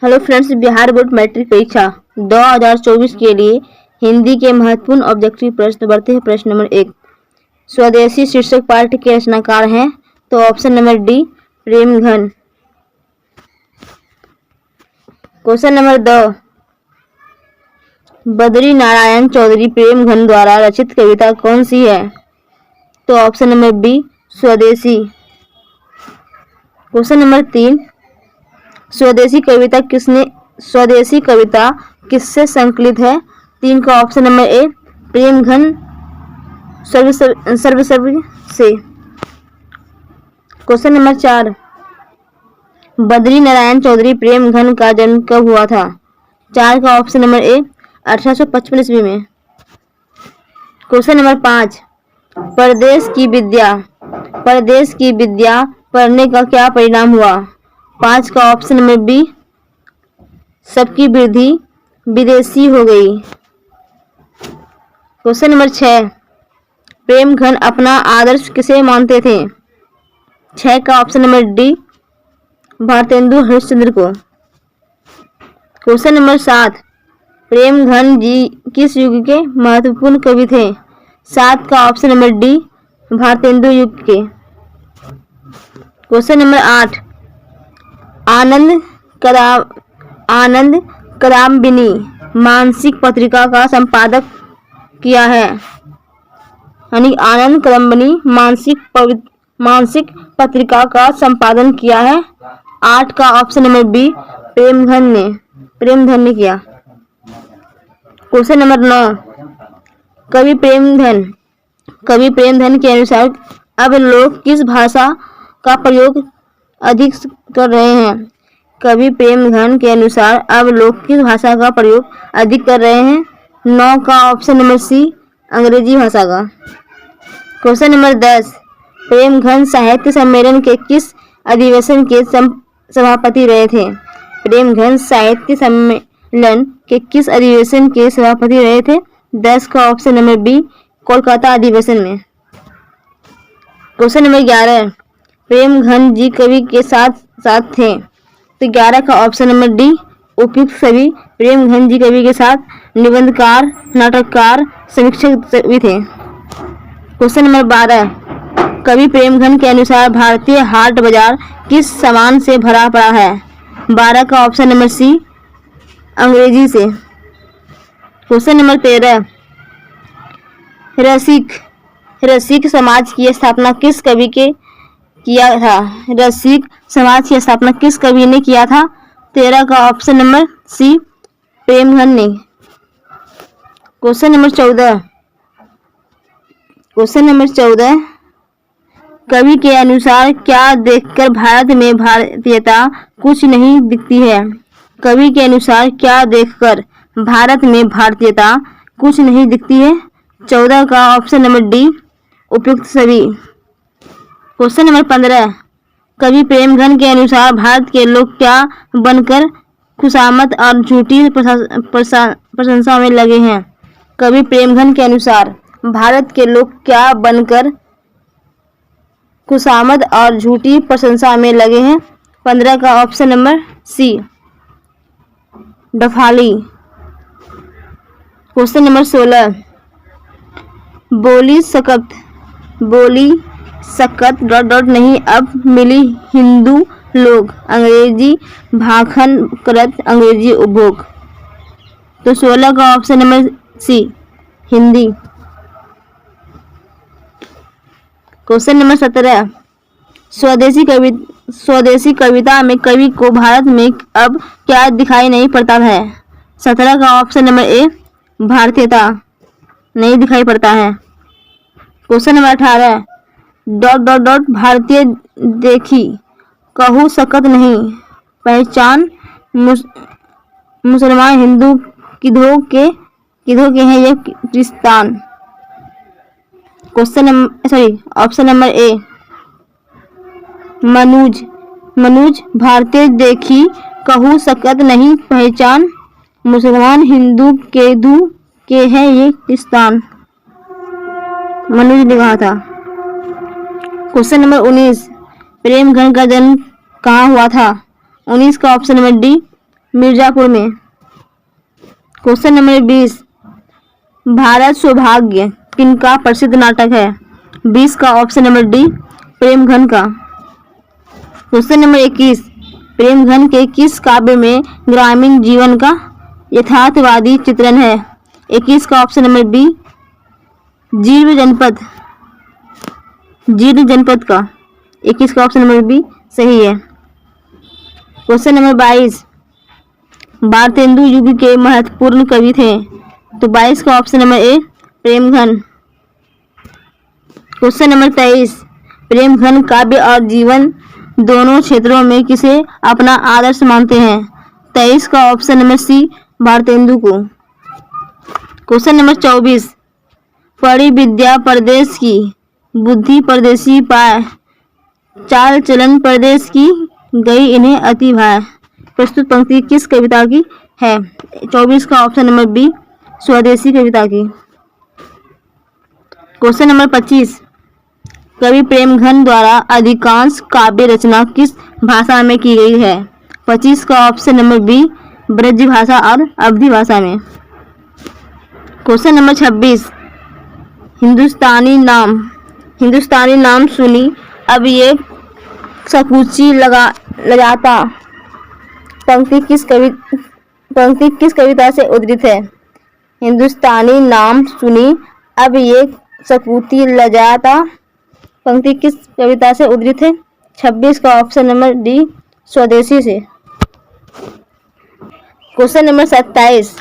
Hello friends, Bihar board matric परीक्षा 2024 के लिए हिंदी के महत्वपूर्ण ऑब्जेक्टिव प्रश्न बढ़ते हैं। प्रश्न नंबर 1, स्वदेशी शीर्षक पाठ के रचनाकार हैं। तो option number D Premghan. Question number 2, Badri Narayan Chaudhary Premghan द्वारा रचित कविता कौन सी है? तो option number B Swadeshi. Question number 3, Swadeshi कविता किससे संकलित है? 3 का ऑप्शन नंबर ए प्रेमघन सर्वसव्य से। क्वेश्चन नंबर 4, बद्री नारायण चौधरी प्रेमघन का जन्म कब हुआ था? 4 का ऑप्शन नंबर ए 1855 ईस्वी में। क्वेश्चन नंबर 5, परदेश की विद्या पढ़ने का क्या परिणाम हुआ? 5 का ऑप्शन नंबर बी सबकी वृद्धि विदेशी हो गई। क्वेश्चन नंबर 6, प्रेमघन अपना आदर्श किसे मानते थे? 6 का option number D Bharatendu Harishchandra को। क्वेश्चन नंबर 7, प्रेमघन जी किस युग के महत्वपूर्ण कवि थे? 7 का ऑप्शन नंबर डी भारतेंदु युग के। क्वेश्चन नंबर 8, आनंद कदम्बिनी मासिक पत्रिका का संपादक किया है। यानी आनंद कदम्बिनी मासिक पत्रिका का संपादन किया है। 8 का ऑप्शन नंबर बी प्रेमधन ने किया। क्वेश्चन नंबर 9, कवि प्रेमधन के अनुसार अब लोग किस भाषा का प्रयोग अधिक कर रहे हैं? कवि प्रेमघन के अनुसार अब लोग किस भाषा का प्रयोग अधिक कर रहे हैं? 9 का ऑप्शन नंबर सी अंग्रेजी भाषा का। क्वेश्चन नंबर 10, प्रेमघन साहित्य सम्मेलन के किस अधिवेशन के सभापति रहे थे? प्रेमघन साहित्य सम्मेलन के किस अधिवेशन के सभापति रहे थे? 10 का ऑप्शन नंबर बी कोलकाता अधिवेशन में। क्वेश्चन नंबर 11, प्रेमघन जी कवि के साथ थे। तो 11 का ऑप्शन नंबर डी उपयुक्त सभी प्रेमघन जी कवि के साथ निबंधकार, नाटककार, समीक्षक भी थे। क्वेश्चन नंबर 12, कवि प्रेमघन के अनुसार भारतीय हाट बाजार किस सामान से भरा पड़ा है? 12 का ऑप्शन नंबर सी अंग्रेजी से। क्वेश्चन नंबर 13, रसिक समाज की स्थापना किस कवि के किया था? रसिक समाज की स्थापना किस कवि ने किया था? 13 का ऑप्शन नंबर सी प्रेमघन ने। क्वेश्चन नंबर 14, कवि के अनुसार क्या देखकर भारत में भारतीयता कुछ नहीं दिखती है? कवि के अनुसार क्या देखकर भारत में भारतीयता कुछ नहीं दिखती है? 14 का ऑप्शन नंबर डी उपयुक्त सभी। क्वेश्चन नंबर 15, कवि प्रेमघन के अनुसार भारत के लोग क्या बनकर खुशामद और झूठी प्रशंसा में लगे हैं? कवि प्रेमघन के अनुसार भारत के लोग क्या बनकर खुशामद और झूठी प्रशंसा में लगे हैं? 15 का ऑप्शन नंबर सी डफाली। क्वेश्चन नंबर 16, बोली सकत नहीं अब मिली हिंदू लोग अंग्रेजी भाषण करत अंग्रेजी उपभोग। तो 16 का option number C Hindi. Question number 17, स्वदेशी कविता में कवि को भारत में अब क्या दिखाई नहीं पड़ता है? 17 का ऑप्शन नंबर ए भारतीयता नहीं दिखाई पड़ता है। क्वेश्चन नंबर 18, भारतीय देखी कहू सकत नहीं पहचान मुसलमान हिंदू किधो के हैं ये क्रिस्तान। ऑप्शन नंबर ए मनुज भारतीय देखी कहू सकत नहीं पहचान मुसलमान हिंदू के हैं ये क्रिस्तान। मनुज ने कहा था। क्वेश्चन नंबर 19, प्रेमघन का जन्म कहाँ हुआ था? 19 का ऑप्शन नंबर डी मिर्जापुर में। क्वेश्चन नंबर 20, भारत सौभाग्य किनका प्रसिद्ध नाटक है? 20 का ऑप्शन नंबर डी प्रेमघन का। क्वेश्चन नंबर 21, प्रेमघन के किस काव्य में ग्रामीण जीवन का यथार्थवादी चित्रण है? 21 का ऑप्शन नंबर बी जीर्ण जनपद का। 21 का ऑप्शन नंबर बी सही है। क्वेश्चन नंबर 22, भारतेंदु युग के महत्वपूर्ण कवि थे? तो 22 का option number A Premghan. Question number 23, Premghan काव्य और जीवन दोनों क्षेत्रों में किसे अपना आदर्श मानते हैं? 23 का ऑप्शन नंबर सी भारतेंदु को। क्वेश्चन नंबर 24, पढ़ी विद्या परदेश की, बुद्धि परदेसी पाए, चाल चलन परदेश की, गई इन्हें अति भाए। प्रस्तुत पंक्ति किस कविता की है? 24 का ऑप्शन नंबर बी स्वदेशी कविता की। क्वेश्चन नंबर 25, कवि प्रेमघन द्वारा अधिकांश काव्य रचना किस भाषा में की गई है? 25 का ऑप्शन नंबर बी ब्रज भाषा और अवधी भाषा में। क्वेश्चन नंबर 26, हिंदुस्तानी नाम सुनी अब ये सकुची लगाता पंक्ति किस कविता से उद्धृत है? हिंदुस्तानी नाम सुनी अब ये सकुती लजाता पंक्ति किस कविता से उद्धृत है? 26 का ऑप्शन नंबर डी स्वदेशी से। क्वेश्चन नंबर 27,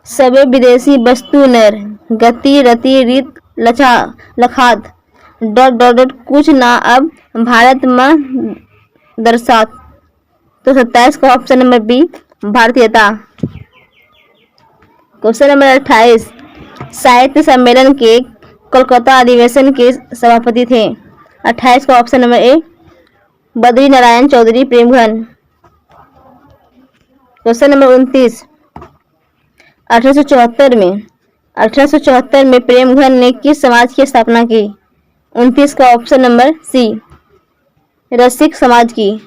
सबे विदेशी वस्तु नर गति रति रीत लखात ... कुछ ना अब भारत में दर्शात। तो 27 का ऑप्शन नंबर बी भारतीयता। क्वेश्चन नंबर 28, साहित्य सम्मेलन के कोलकाता अधिवेशन के सभापति थे? 28 का option number A Badri Narayan Chaudhary Premghan. Question number 29, 1874 में प्रेमघन ने किस समाज की स्थापना की? 29 का ऑप्शन नंबर सी रसिक समाज की।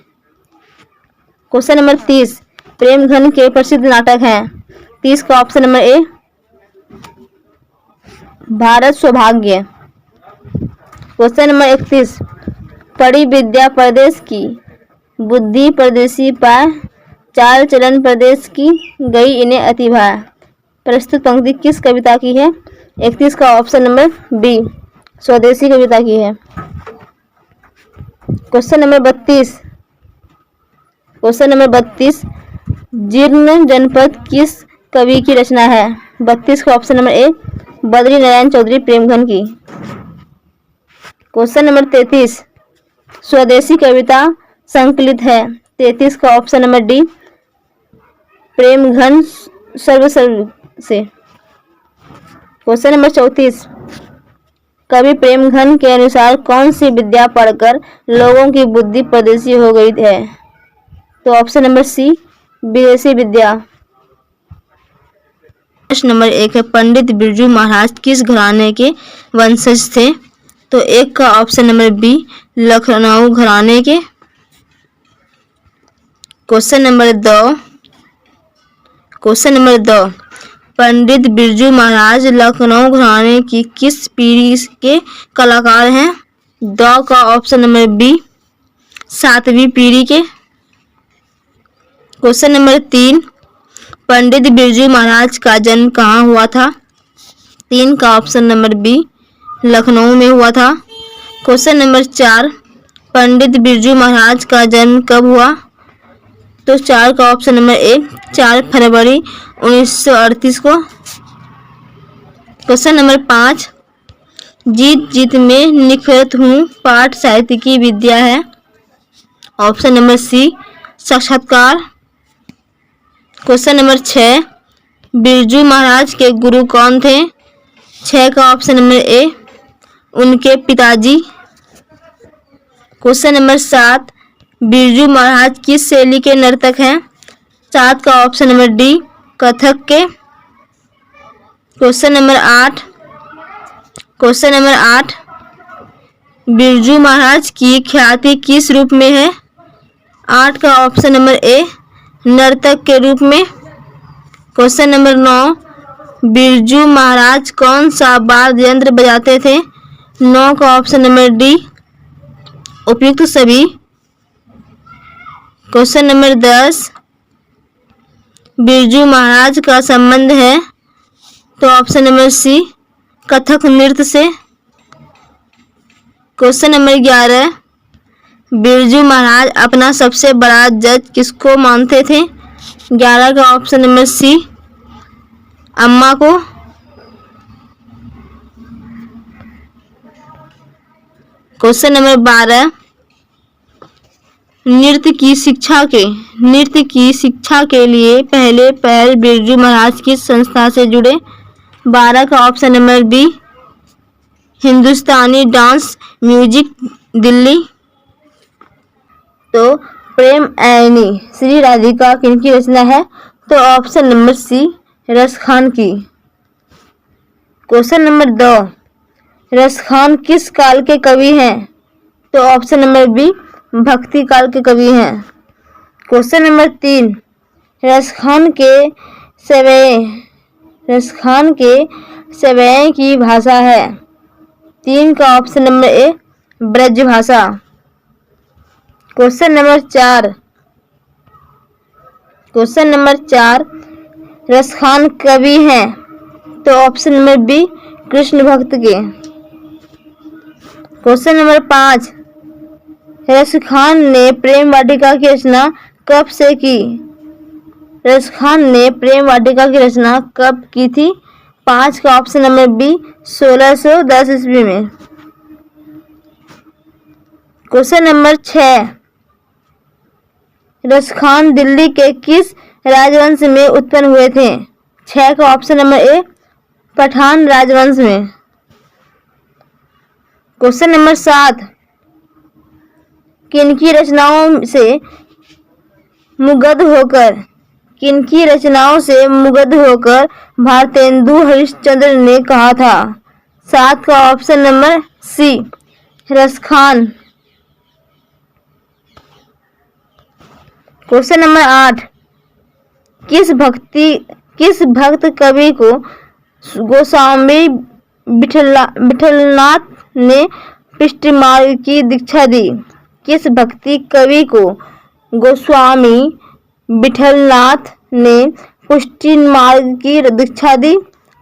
क्वेश्चन नंबर 30, प्रेमघन के प्रसिद्ध नाटक हैं? 30 का ऑप्शन नंबर ए भारत सौभाग्य। क्वेश्चन नंबर 31, पढ़ी विद्या परदेश की, बुद्धि परदेसी पाए, चाल चलन प्रदेश की, गई इन्हें अति भाए। प्रस्तुत पंक्ति किस कविता की है? 31 का ऑप्शन नंबर बी स्वदेशी कविता की है। क्वेश्चन नंबर 32, जीर्ण जनपद किस कवि की रचना है? 32 का option number A Badri Narayan Chaudhary Premghan की। क्वेश्चन नंबर 33, स्वदेशी कविता संकलित है? 33 का ऑप्शन नंबर डी प्रेमघन सर्व से। क्वेश्चन नंबर 34, कवि प्रेमघन के अनुसार कौन सी विद्या पढ़कर लोगों की बुद्धि परदेशी हो गई है? तो ऑप्शन नंबर सी विदेशी विद्या। प्रश्न नंबर 1 है, पंडित बिरजू महाराज किस घराने के वंशज थे? तो 1 का ऑप्शन नंबर बी लखनऊ घराने के। क्वेश्चन नंबर 2, पंडित बिरजू महाराज लखनऊ घराने की किस पीढ़ी के कलाकार हैं? 2 का ऑप्शन नंबर बी 7वीं पीढ़ी के। क्वेश्चन नंबर 3, पंडित बिरजू महाराज का जन्म कहाँ हुआ था? 3 का ऑप्शन नंबर बी लखनऊ में हुआ था। क्वेश्चन नंबर 4, पंडित बिरजू महाराज का जन्म कब हुआ? तो 4 का ऑप्शन नंबर ए 4 फरवरी 1938 को। क्वेश्चन नंबर 5, जीत जीत में निखरत हूँ पाठ साहित्य की विद्या है? ऑप्शन नंबर सी साक्षात्कार। क्वेश्चन नंबर 6, बिरजू महाराज के गुरु कौन थे? 6 का ऑप्शन नंबर ए उनके पिताजी। क्वेश्चन नंबर 7, बिरजू महाराज किस शैली के नर्तक हैं? 7 का ऑप्शन नंबर डी कथक के। क्वेश्चन नंबर 8, बिरजू महाराज की ख्याति किस रूप में है? 8 का ऑप्शन नंबर ए नर्तक के रूप में। क्वेश्चन नंबर 9, बिरजू महाराज कौन सा वाद्य यंत्र बजाते थे? 9 का ऑप्शन नंबर डी उपयुक्त सभी। क्वेश्चन नंबर 10, बिरजू महाराज का संबंध है? तो ऑप्शन नंबर सी कथक नृत्य से। क्वेश्चन नंबर 11, बिरजू महाराज अपना सबसे बड़ा जज किसको मानते थे? 11 का ऑप्शन नंबर सी अम्मा को। क्वेश्चन नंबर 12, नृत्य की शिक्षा के लिए पहले पहल बिरजू महाराज किस संस्था से जुड़े? 12 का ऑप्शन नंबर बी हिंदुस्तानी डांस म्यूजिक दिल्ली। तो प्रेम ऐनी श्री राधिका किनकी रचना है? तो ऑप्शन नंबर सी रसखान की। क्वेश्चन नंबर 2, रसखान किस काल के कवि हैं? तो ऑप्शन नंबर बी भक्ति काल के कवि हैं। क्वेश्चन नंबर 3, रसखान के सवैये की भाषा है? 3 का ऑप्शन नंबर ए ब्रज भाषा। क्वेश्चन नंबर 4, रसखान कवि हैं? तो ऑप्शन नंबर बी कृष्ण भक्त के। क्वेश्चन नंबर 5, रसखान ने प्रेम वाटिका की रचना कब से की? रसखान ने प्रेम वाटिका की रचना कब की थी? 5 का ऑप्शन नंबर बी 1610 ईस्वी में। क्वेश्चन नंबर 6, रसखान दिल्ली के किस राजवंश में उत्पन्न हुए थे? 6 का ऑप्शन नंबर ए पठान राजवंश में। क्वेश्चन नंबर 7, किनकी रचनाओं से मुग्ध होकर भारतेंदु हरिश्चंद्र ने कहा था? 7 का option number C Raskhan. Question number 8, किस भक्त कवि को गोस्वामी विठलनाथ ने पुष्टि मार्ग की दीक्षा दी? किस भक्ति कवि को गोस्वामी विठलनाथ ने पुष्टि मार्ग की दीक्षा दी?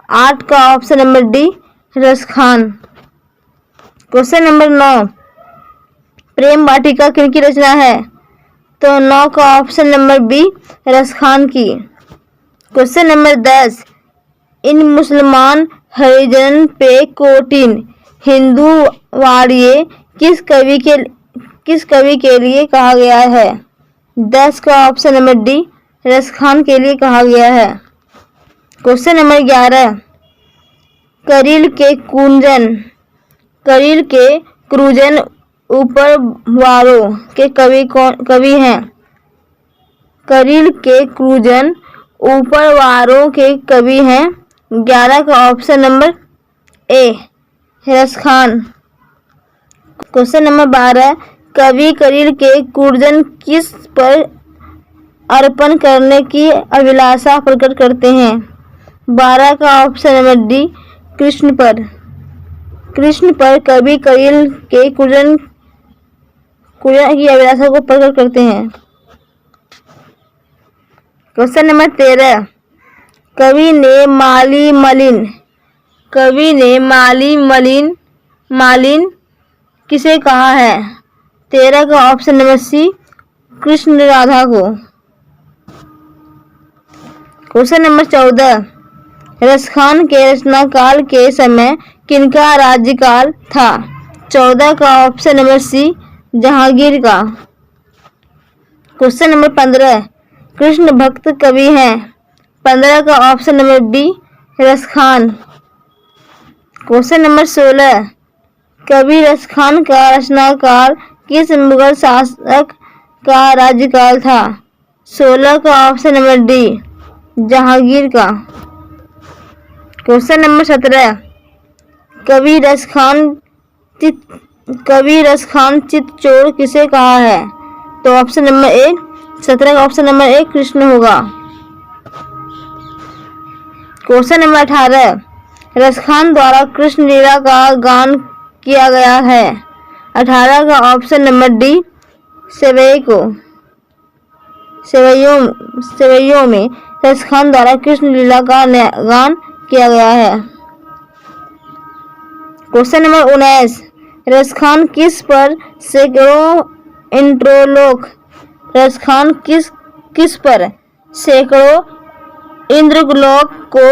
8 का option number D Raskhan. Question number 9, प्रेम वाटिका किनकी रचना है? तो 9 का ऑप्शन नंबर बी रसखान की। क्वेश्चन नंबर 10, इन मुसलमान हरिजन पे कोटिन हिंदू वाड़िये किस कवि के लिए कहा गया है? 10 का ऑप्शन नंबर डी रसखान के लिए कहा गया है। क्वेश्चन नंबर 11, करील के क्रूजन ऊपर वारों के कवि हैं? करील के क्रूजन ऊपर वारों के कवि हैं? 11 का option number A Raskhan. Question number 12, कवि करील के क्रूजन किस पर अर्पण करने की अभिलाषा प्रकट करते हैं? 12 का ऑप्शन नंबर डी कृष्ण पर कवि करील के क्रूजन की अभिलाषा को प्रकट करते हैं। क्वेश्चन नंबर 13, कवि ने मालिन किसे कहा है? 13 का option number C Krishna Radha को। क्वेश्चन नंबर 14, रसखान के रचना काल के समय किनका राज्यकाल था? 14 का ऑप्शन नंबर सी जहांगीर का। क्वेश्चन नंबर 15, कृष्ण भक्त कवि हैं? 15 का option number B Raskhan. Question number 16, कवि रसखान का रचनाकाल किस मुगल शासक का राज्यकाल था? 16 का ऑप्शन नंबर डी जहांगीर का। क्वेश्चन नंबर 17, कवि रसखान चित्तचोर किसे कहा है? तो ऑप्शन नंबर ए 17 का ऑप्शन नंबर ए कृष्ण होगा। क्वेश्चन नंबर 18 रसखान द्वारा कृष्ण लीला का गान किया गया है। 18 का ऑप्शन नंबर डी सेवैयों में रसखान द्वारा कृष्ण लीला का गान किया गया है। क्वेश्चन नंबर 19 रसखान किस पर सैकड़ों इंद्रलोक रसखान किस पर सैकड़ों इंद्रलोक को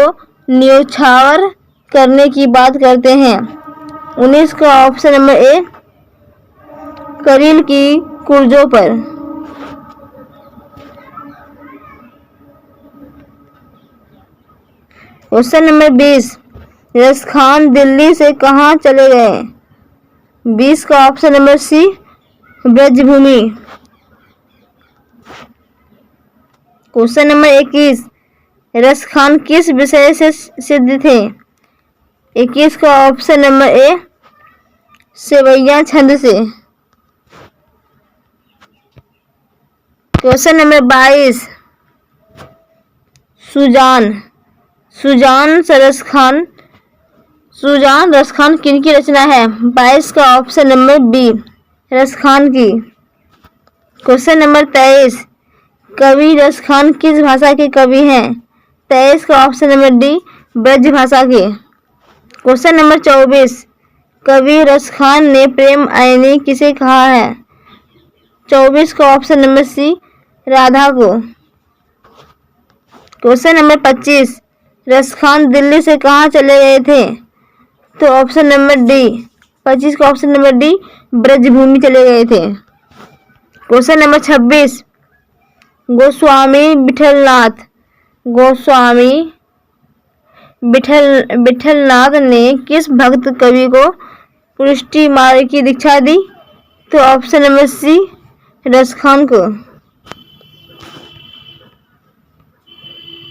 न्यौछावर करने की बात करते हैं। 19 का ऑप्शन नंबर ए करील की कुर्जों पर। क्वेश्चन नंबर 20 रसखान दिल्ली से कहाँ चले गए। 20 का option number C Brajbhoomi. Question number 21 Raskhan किस विषय से सिद्ध थे। 21 का ऑप्शन नंबर ए सेवैया छंद से। क्वेश्चन नंबर 22 सुजान रसखान किनकी रचना है। 22 का ऑप्शन नंबर बी रसखान की। क्वेश्चन नंबर 23 कवि रसखान किस भाषा के कवि हैं। 23 का ऑप्शन नंबर डी ब्रज भाषा के। क्वेश्चन नंबर 24 कवि रसखान ने प्रेम आयनी किसे कहा है। 24 का ऑप्शन नंबर सी राधा को। क्वेश्चन नंबर 25 रसखान दिल्ली से कहाँ चले गए थे। तो ऑप्शन नंबर डी 25 का ऑप्शन नंबर डी ब्रजभूमि चले गए थे। क्वेश्चन नंबर 26 गोस्वामी विठलनाथ ने किस भक्त कवि को पुष्टि मार्ग की दीक्षा दी। तो ऑप्शन नंबर सी रसखान को।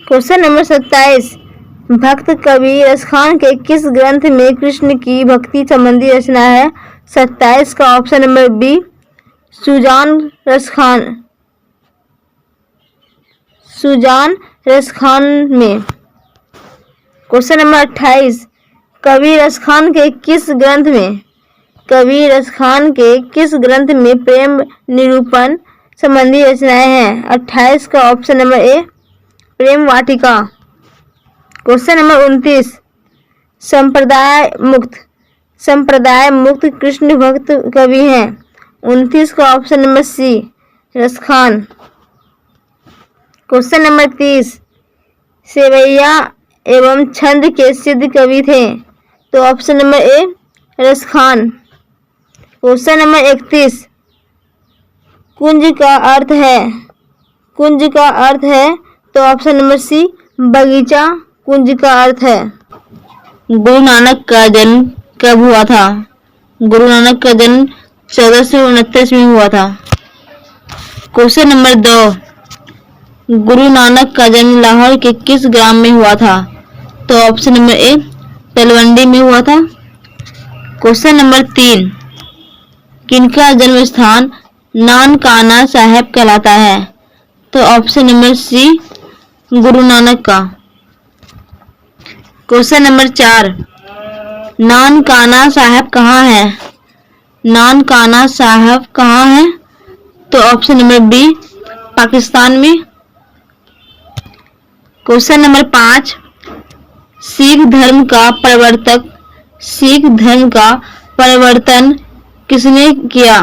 क्वेश्चन नंबर 27 भक्त कवि रसखान के किस ग्रंथ में कृष्ण की भक्ति संबंधी रचना है। 27 का option number B Sujan Raskhan में। क्वेश्चन नंबर 28 कवि रसखान के किस ग्रंथ में प्रेम निरूपण संबंधी रचनाएं हैं। 28 का option number A Prem Vatika. Question number 29 संप्रदाय मुक्त कृष्ण भक्त कवि हैं। 29 का option number C Raskhan. Question number 30 सेवैया एवं छंद के सिद्ध कवि थे। तो option number A Raskhan. Question number 31 कुंज का अर्थ है। तो ऑप्शन नंबर सी बगीचा कुंज का अर्थ है। गुरु नानक का जन्म कब हुआ था। गुरु नानक का जन्म 1469 में हुआ था। क्वेश्चन नंबर 2 गुरु नानक का जन्म लाहौर के किस ग्राम में हुआ था। तो ऑप्शन नंबर ए तलवंडी में हुआ था। क्वेश्चन नंबर 3 किनका जन्म स्थान नानकाना साहेब कहलाता है। तो ऑप्शन नंबर सी गुरु नानक का। क्वेश्चन नंबर 4 नानकाना साहेब कहाँ है। नानकाना साहेब कहाँ है। तो ऑप्शन नंबर बी पाकिस्तान में। क्वेश्चन नंबर 5 सिख धर्म का परिवर्तन किसने किया।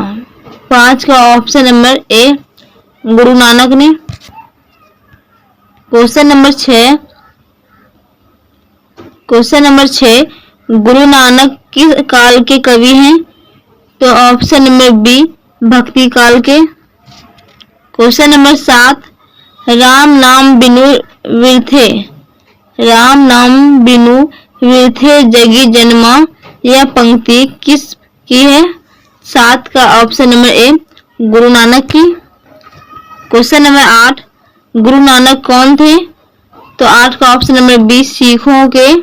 5 का ऑप्शन नंबर ए गुरु नानक ने। क्वेश्चन नंबर 6 गुरु नानक किस काल के कवि हैं। तो ऑप्शन नंबर बी भक्ति काल के। क्वेश्चन नंबर 7 राम नाम बिनु विरथे जगी जन्मा यह पंक्ति किस की है। 7 का ऑप्शन नंबर ए गुरु नानक की। क्वेश्चन नंबर 8 गुरु नानक कौन थे। तो 8 का ऑप्शन नंबर बी सिखों के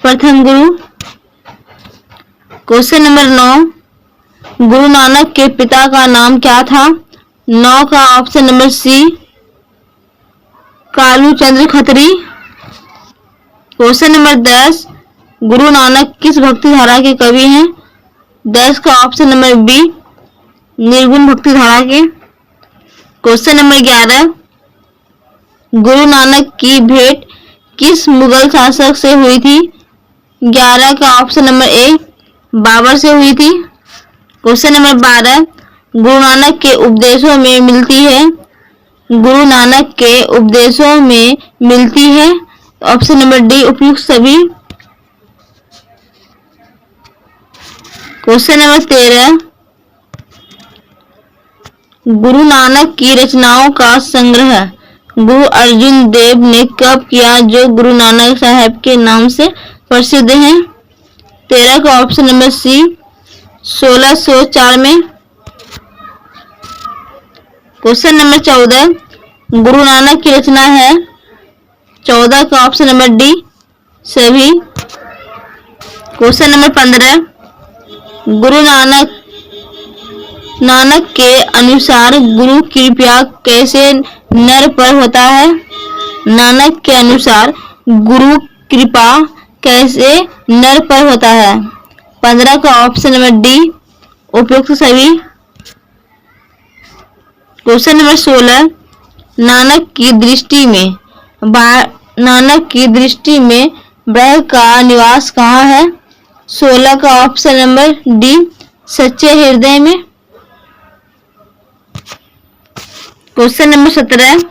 प्रथम गुरु। क्वेश्चन नंबर 9 गुरु नानक के पिता का नाम क्या था। 9 का ऑप्शन नंबर सी कालू चंद्र खत्री। क्वेश्चन नंबर 10, गुरु नानक किस भक्ति धारा के कवि हैं? 10 का ऑप्शन नंबर बी निर्गुण भक्ति धारा के। क्वेश्चन नंबर 11, गुरु नानक की भेंट किस मुगल शासक से हुई थी? 11 का ऑप्शन नंबर ए बाबर से हुई थी। क्वेश्चन नंबर 12, गुरु नानक के उपदेशों में मिलती है। गुरु नानक के उपदेशों में मिलती है। ऑप्शन नंबर डी उपयुक्त सभी। क्वेश्चन नंबर 13, गुरु नानक की रचनाओं का संग्रह गुरु अर्जुन देव ने कब किया, जो गुरु नानक साहब के नाम से प्रसिद्ध हैं? 13 का ऑप्शन नंबर सी 1604 में। क्वेश्चन नंबर 14, गुरु नानक की रचना है। 14 का ऑप्शन नंबर डी सभी। क्वेश्चन नंबर 15, गुरु नानक के अनुसार गुरु कृपा कैसे नर पर होता है? नानक के अनुसार गुरु कृपा कैसे नर पर होता है? 15 का ऑप्शन नंबर डी उपयुक्त सभी। क्वेश्चन नंबर 16, नानक की दृष्टि में ब्रह्म का निवास कहाँ है? 16 का ऑप्शन नंबर डी सच्चे हृदय में। क्वेश्चन नंबर 17,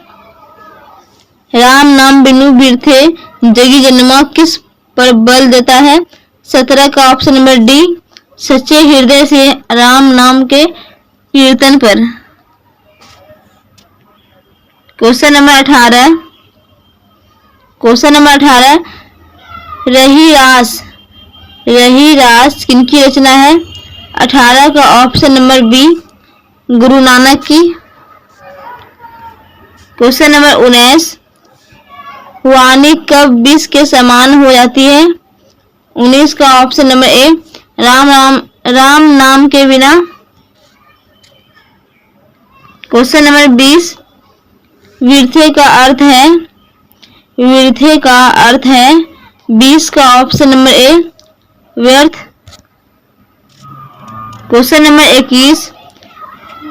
राम नाम बिनु बिरथे जगी जन्मा किस पर बल देता है? 17 का ऑप्शन नंबर डी सच्चे हृदय से राम नाम के कीर्तन पर। क्वेश्चन नंबर 18, रही रास किनकी रचना है? 18 का option number B Guru Nanak की। क्वेश्चन नंबर 19, वाणी कब विष के समान हो जाती है? 19 का ऑप्शन नंबर ए राम नाम के बिना। क्वेश्चन नंबर 20, विरथे का अर्थ है 20 का ऑप्शन नंबर ए व्यर्थ। क्वेश्चन नंबर 21,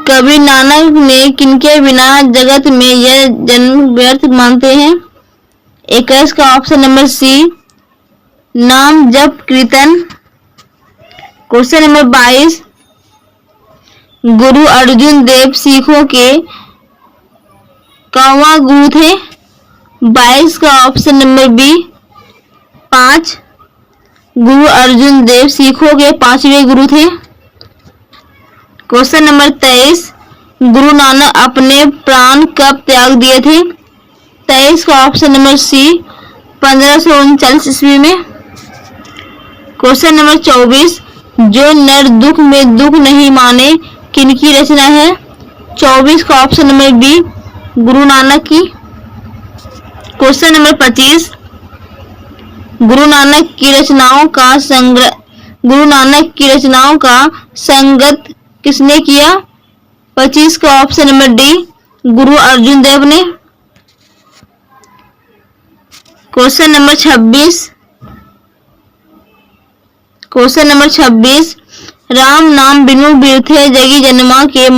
कबीर नानक ने किनके बिना जगत में यह जन्म व्यर्थ मानते हैं? 21 का ऑप्शन नंबर सी नाम जप कीर्तन। क्वेश्चन नंबर 22, गुरु अर्जुन देव सिखों के कौवा गुरु थे? 22 का ऑप्शन नंबर बी 5। गुरु अर्जुन देव सिखों के 5वें गुरु थे। क्वेश्चन नंबर 23, गुरु नानक अपने प्राण कब त्याग दिए थे? 23 का ऑप्शन नंबर सी 1539 ईस्वी में। क्वेश्चन नंबर 24, जो नर दुख में दुख नहीं माने किनकी रचना है? 24 का option number B Guru Nanak की। क्वेश्चन नंबर 25, गुरु नानक की रचनाओं का संगत किसने किया? 25 का ऑप्शन नंबर डी गुरु अर्जुन देव ने। क्वेश्चन नंबर 26, राम नाम बिनु बिरथे जगी जन्मा के